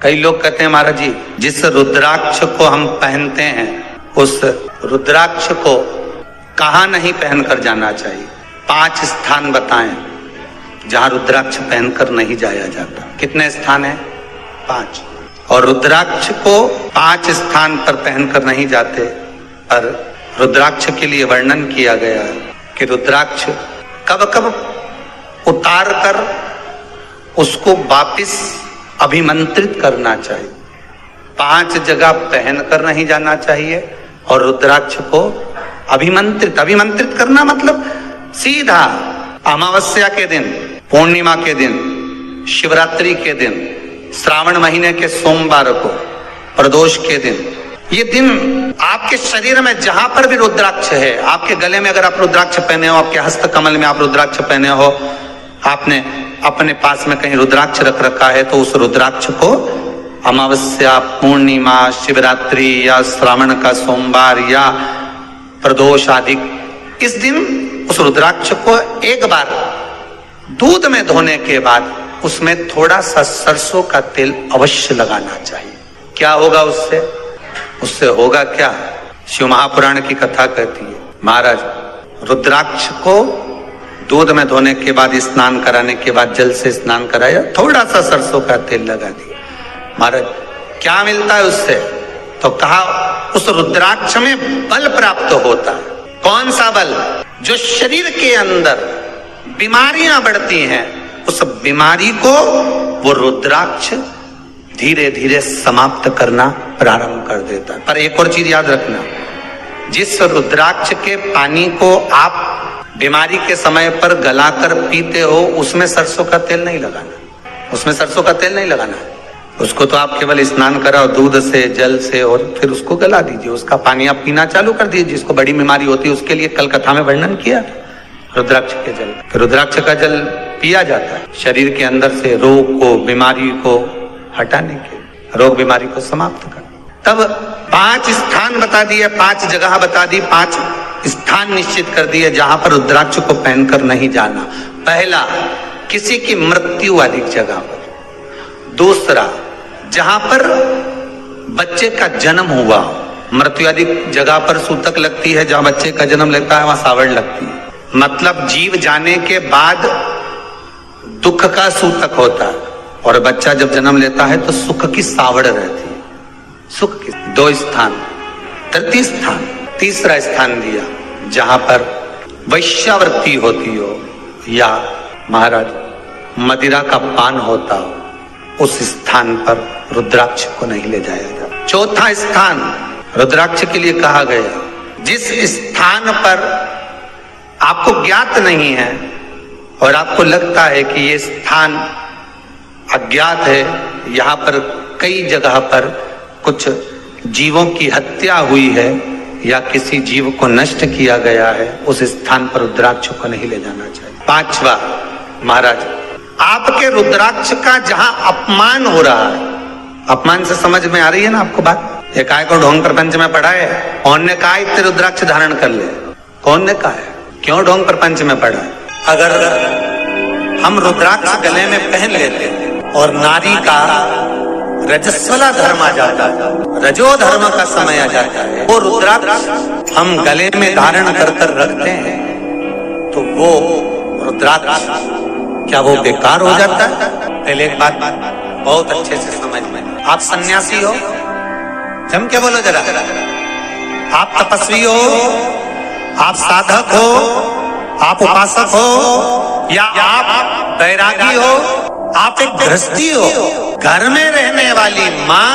कई लोग कहते हैं महाराज जी, जिस रुद्राक्ष को हम पहनते हैं उस रुद्राक्ष को कहाँ नहीं पहनकर जाना चाहिए। 5 स्थान बताएं जहां रुद्राक्ष पहनकर नहीं जाया जाता। कितने स्थान है? 5। और रुद्राक्ष को 5 स्थान पर पहनकर नहीं जाते, पर रुद्राक्ष के लिए वर्णन किया गया है कि रुद्राक्ष कब कब उतार कर उसको वापिस अभिमंत्रित करना चाहिए। 5 जगह पहनकर नहीं जाना चाहिए और रुद्राक्ष को अभिमंत्रित करना मतलब सीधा अमावस्या के दिन, पूर्णिमा के दिन, शिवरात्रि के दिन, श्रावण महीने के सोमवार को, प्रदोष के दिन, ये दिन आपके शरीर में जहां पर भी रुद्राक्ष है, आपके गले में अगर आप रुद्राक्ष पहने हो, आपके हस्त कमल में आप रुद्राक्ष पहने हो, आपने अपने पास में कहीं रुद्राक्ष रख रखा है, तो उस रुद्राक्ष को अमावस्या, पूर्णिमा, शिवरात्रि या श्रावण का सोमवार या प्रदोष आदि, इस दिन उस रुद्राक्ष को एक बार दूध में धोने के बाद उसमें थोड़ा सा सरसों का तेल अवश्य लगाना चाहिए। क्या होगा उससे? उससे होगा क्या? शिव महापुराण की कथा कहती है, महाराज रुद्राक्ष को दूध में धोने के बाद, स्नान कराने के बाद जल से स्नान कराया, थोड़ा सा सरसों का तेल लगा दिया। महाराज क्या मिलता है उससे? तो कहा उस रुद्राक्ष में बल प्राप्त होता है। कौन सा बल? जो शरीर के अंदर बीमारियां बढ़ती हैं, उस बीमारी को वो रुद्राक्ष धीरे धीरे समाप्त करना प्रारंभ कर देता है। पर एक और चीज याद रखना, जिस रुद्राक्ष के पानी को आप बीमारी के समय पर गलाकर पीते हो, उसमें सरसों का तेल नहीं लगाना। उसमें सरसों का तेल नहीं लगाना। उसको तो आप केवल स्नान कराओ दूध से, जल से, और फिर उसको गला दीजिए। उसका पानी आप पीना चालू कर दीजिए। जिसको बड़ी बीमारी होती है उसके लिए कल कथा में वर्णन किया रुद्राक्ष के जल। रुद्राक्ष का जल पिया जाता है शरीर के अंदर से रोग को, बीमारी को हटाने के, रोग बीमारी को समाप्त करने। तब 5 स्थान बता दिए, 5 जगह बता दी, 5 स्थान निश्चित कर दिए जहां पर रुद्राक्ष को पहनकर नहीं जाना। पहला, किसी की मृत्यु वाली जगह पर। दूसरा, जहां पर बच्चे का जन्म हुआ, मृत्यु आदि जगह पर सूतक लगती है। जहां बच्चे का जन्म लगता है वहां सावड़ लगती है। मतलब जीव जाने के बाद दुख का सूतक होता है, और बच्चा जब जन्म लेता है तो सुख की सावड़ रहती है। सुख की 2 स्थान। तृतीय स्थान, तीसरा स्थान दिया जहां पर वैश्यावृत्ति होती हो या महाराज मदिरा का पान होता हो, उस स्थान पर रुद्राक्ष को नहीं ले जाया जाता। चौथा स्थान रुद्राक्ष के लिए कहा गया, जिस स्थान पर आपको ज्ञात नहीं है और आपको लगता है कि ये स्थान अज्ञात है, यहाँ पर कई जगह पर कुछ जीवों की हत्या हुई है या किसी जीव को नष्ट किया गया है, उस स्थान पर रुद्राक्ष को नहीं ले जाना चाहिए। 5वां, महाराज आपके रुद्राक्ष का जहां अपमान हो रहा है, अपमान से समझ में आ रही है ना आपको बात? एक आय को ढोंग प्रपंच में पढ़ा है, कौन ने कहा इतने रुद्राक्ष धारण कर ले? कौन ने कहा है? क्यों ढोंग प्रपंच में पढ़ा है? अगर हम रुद्राक्ष गले में पहन लेते और नारी का रजस्वला धर्म आ जाता है, रजो धर्म का समय आ जाता है, वो रुद्राक्ष हम गले में धारण कर कर रखते हैं, तो वो रुद्राक्ष क्या वो बेकार हो जाता है? पहले एक बात बहुत अच्छे से समझ में, आप सन्यासी हो, जम के बोलो जरा, आप तपस्वी हो, आप साधक हो, आप उपासक हो, या आप बैरागी हो, आप एक गृहस्थी हो, घर में रहने वाली माँ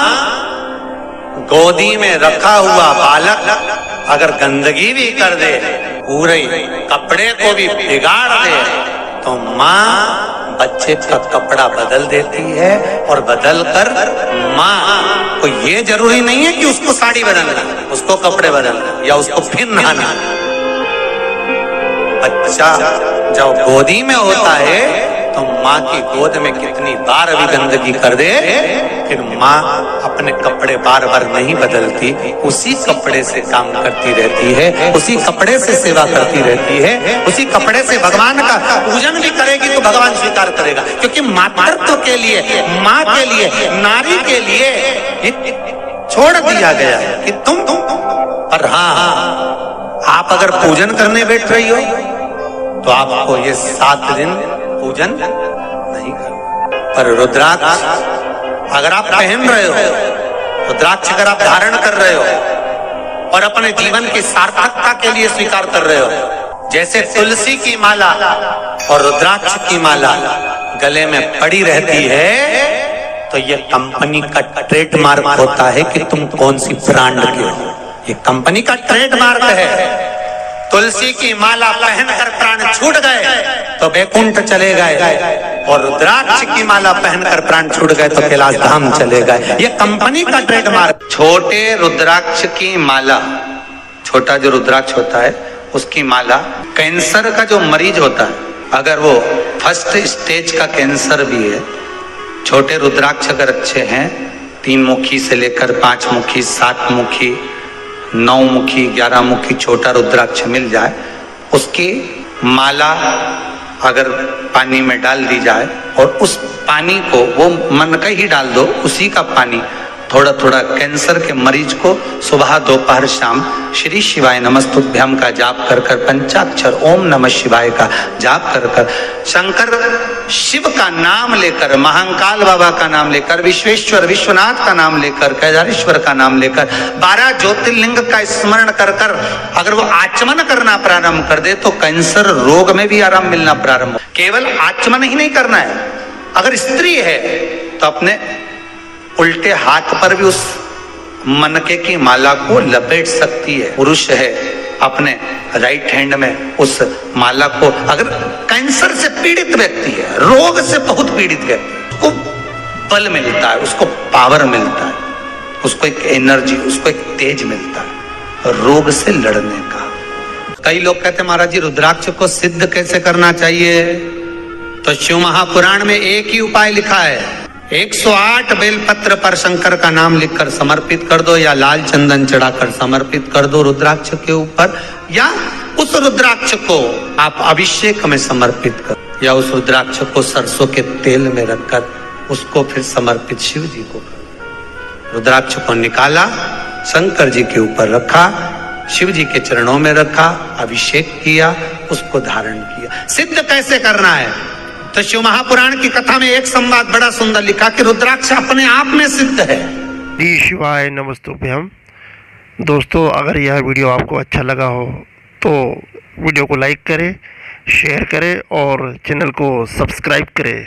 गोदी में रखा हुआ बालक अगर गंदगी भी कर दे, पूरे कपड़े को भी बिगाड़ दे, तो माँ बच्चे का कपड़ा बदल देती है, और बदल कर माँ को ये जरूरी नहीं है कि उसको साड़ी बदलना, उसको कपड़े बदलना या उसको फिर नहाना। बच्चा जब गोदी में होता है तो माँ की गोद में कितनी बार भी गंदगी कर दे, फिर माँ अपने कपड़े बार बार नहीं बदलती, उसी कपड़े से काम करती रहती है, उसी कपड़े से सेवा करती रहती है, उसी कपड़े से भगवान का पूजन भी करेगी तो भगवान स्वीकार करेगा। क्योंकि मातृत्व के लिए, माँ के लिए, नारी के लिए छोड़ दिया गया है कि तुम पर हाँ, आप अगर पूजन करने बैठ रही हो तो आपको ये 7 दिन पूजन नहीं करना। पर रुद्राक्ष अगर आप पहन रहे हो, रुद्राक्ष अगर आप धारण कर रहे हो और अपने जीवन की सार्थकता के लिए स्वीकार कर रहे हो, जैसे तुलसी की माला और रुद्राक्ष की माला गले में पड़ी रहती है, तो ये कंपनी का ट्रेडमार्क होता है कि तुम कौन सी ब्रांड के हो। ये कंपनी का ट्रेडमार्क है। तुलसी की माला पहनकर प्राण छूट गए तो वैकुंठ चले गए, और रुद्राक्ष की माला पहनकर प्राण छूट गए तो कैलाश धाम चले गए। ये कंपनी का ट्रेडमार्क। छोटे रुद्राक्ष की माला, छोटा जो रुद्राक्ष होता है उसकी माला, कैंसर का जो मरीज होता है, अगर वो फर्स्ट स्टेज का कैंसर भी है, छोटे रुद्राक्ष अगर अच्छे हैं, 3 मुखी से लेकर 5 मुखी, 7 मुखी, 9 मुखी, 11 मुखी छोटा रुद्राक्ष मिल जाए, उसकी माला अगर पानी में डाल दी जाए और उस पानी को वो मन का ही डाल दो, उसी का पानी थोड़ा थोड़ा कैंसर के मरीज को सुबह दोपहर शाम श्री शिवाय नमस्तुभ्यम का जाप कर कर, पंचाक्षर ओम नमः शिवाय का जाप कर कर, शंकर शिव का नाम लेकर, महाकाल बाबा का नाम लेकर, विश्वेश्वर विश्वनाथ का नाम लेकर, केदारेश्वर का नाम लेकर, 12 ज्योतिर्लिंग का स्मरण कर कर अगर वो आचमन करना प्रारंभ कर दे तो कैंसर रोग में भी आराम मिलना प्रारंभ हो। केवल आचमन ही नहीं करना है, अगर स्त्री है तो अपने उल्टे हाथ पर भी उस मनके की माला को लपेट सकती है। पुरुष है अपने राइट हैंड में उस माला को, अगर कैंसर से पीड़ित व्यक्ति है, रोग से बहुत पीड़ित व्यक्ति, उसको बल मिलता है, उसको पावर मिलता है, उसको एक एनर्जी, उसको एक तेज मिलता है रोग से लड़ने का। कई लोग कहते हैं महाराज जी रुद्राक्ष को सिद्ध कैसे करना चाहिए, तो शिव महापुराण में एक ही उपाय लिखा है, 108 बेलपत्र पर शंकर का नाम लिखकर समर्पित कर दो, या लाल चंदन चढ़ाकर समर्पित कर दो रुद्राक्ष के ऊपर, या उस रुद्राक्ष को आप अभिषेक में समर्पित कर, या उस रुद्राक्ष को सरसों के तेल में रखकर उसको फिर समर्पित शिव जी को कर। रुद्राक्ष को निकाला, शंकर जी के ऊपर रखा, शिव जी के चरणों में रखा, अभिषेक किया, उसको धारण किया। सिद्ध कैसे करना है, तो शिव महापुराण की कथा में एक संवाद बड़ा सुंदर लिखा कि रुद्राक्ष अपने आप में सिद्ध है। श्री शिवाय नमस्तुभ्यम। दोस्तों, अगर यह वीडियो आपको अच्छा लगा हो तो वीडियो को लाइक करें, शेयर करें और चैनल को सब्सक्राइब करें।